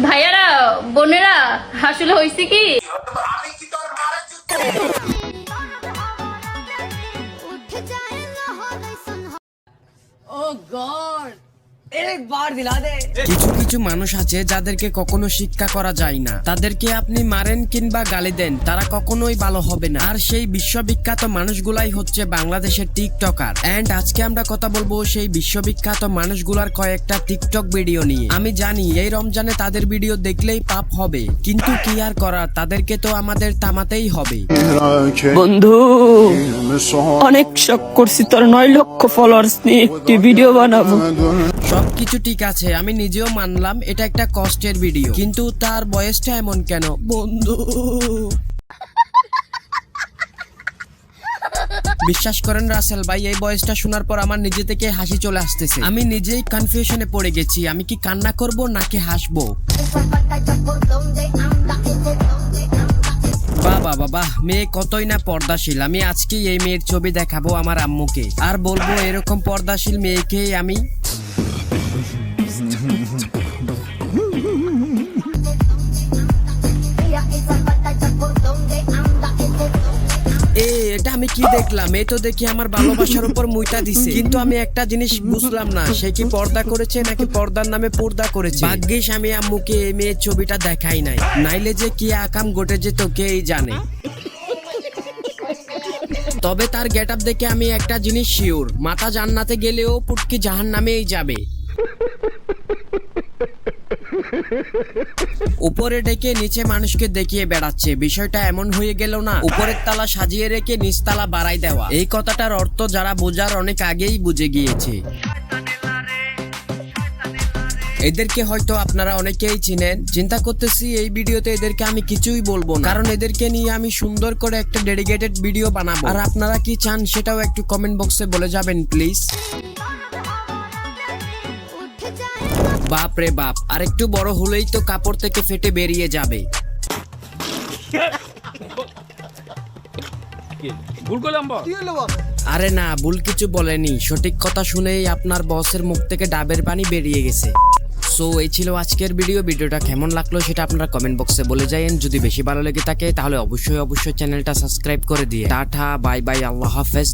ভাইয়ারা বোনেরা আসলে হয়েছে কি, কিছু কিছু মানুষ আছে যাদেরকে কখনো শিক্ষা করা যায় না, তাদেরকে আপনি মারেন কিংবা গালি দেন তারা কখনোই ভালো হবে না। আর সেই বিশ্ববিখ্যাত মানুষগুলাই হচ্ছে বাংলাদেশের টিকটকার। এন্ড আজকে আমরা কথা বলবো সেই বিশ্ববিখ্যাত মানুষগুলার কয়েকটা টিকটক ভিডিও নিয়ে। আমি জানি এই রমজানে তাদের ভিডিও দেখলেই পাপ হবে, কিন্তু কি আর করার, তাদেরকে তো আমাদের থামাতেই হবে। বন্ধু অনেক শখ করছি তোর 9 লক্ষ ফলোয়ার্স নিয়ে একটি ভিডিও বানাবো। সবকিছু ঠিক আছে, আমি নিজেও মানলাম এটা একটা কষ্টের ভিডিও, কিন্তু তার বয়সটা এমন কেন বন্ধু? বিশ্বাস করেন রাসেল ভাই, এই বয়সটা শোনার পর আমার নিজে থেকে হাসি চলে আসতেছে। আমি নিজেই কনফিউশনে পড়ে গেছি, আমি কি কান্না করব নাকি হাসবো। বাবা বাবা, মেয়ে কতই না পর্দাশীল। আমি আজকে এই মেয়ের ছবি দেখাবো আমার আম্মুকে, আর বলবো এরকম পর্দাশীল মেয়েকে আমি এটা আমি কি দেখলাম? এই তো দেখি আমার ভালোবাসার উপর মুইটা দিছে, কিন্তু আমি একটা জিনিস বুঝলাম না, সে কি পর্দা করেছে নাকি পর্দার নামে পর্দা করেছে। ভাগ্যিস আমি আম্মুকে এই মেয়ের ছবিটা দেখাই নাই, নাইলে যে কি আকাম ঘটে যেত কেই জানে। তবে তার গেট আপ দেখে আমি একটা জিনিস শিওর, মাথা জান্নাতে গেলেও পুটকি জাহান্নামেই যাবে। উপরে ডেকে নিচে মানুষকে দেখিয়ে বেড়াচ্ছে, বিষয়টা এমন হয়ে গেল না উপরের তালা সাজিয়ে রেখে নিচতলা বাড়াই দেওয়া। এই কথাটার অর্থ যারা বোঝার অনেক আগেই বুঝে গিয়েছে। এদেরকে হয়তো আপনারা অনেকেই চিনেন। চিন্তা করতেছি এই ভিডিওতে এদেরকে আমি কিছুই বলবো না, কারণ এদেরকে নিয়ে আমি সুন্দর করে একটা ডেডিকেটেড ভিডিও বানাবো। আর আপনারা কি চান সেটাও একটু কমেন্ট বক্সে বলে যাবেন প্লিজ। বাপ রে বাপ, আর একটু বড় হলেই তো কাপড় থেকে ফেটে বেরিয়ে যাবে। আরে না, ভুল কিছু বলেনি, সঠিক কথা শুনেই আপনার বসের মুখ থেকে ডাবের পানি বেরিয়ে গেছে। সো এই ছিল আজকের ভিডিওটা কেমন লাগলো সেটা আপনারা কমেন্ট বক্সে বলে যায়েন। যদি বেশি ভালো লেগে থাকে তাহলে অবশ্যই চ্যানেলটা সাবস্ক্রাইব করে দিয়ে টাটা বাই বাই, আল্লাহ হাফেজ।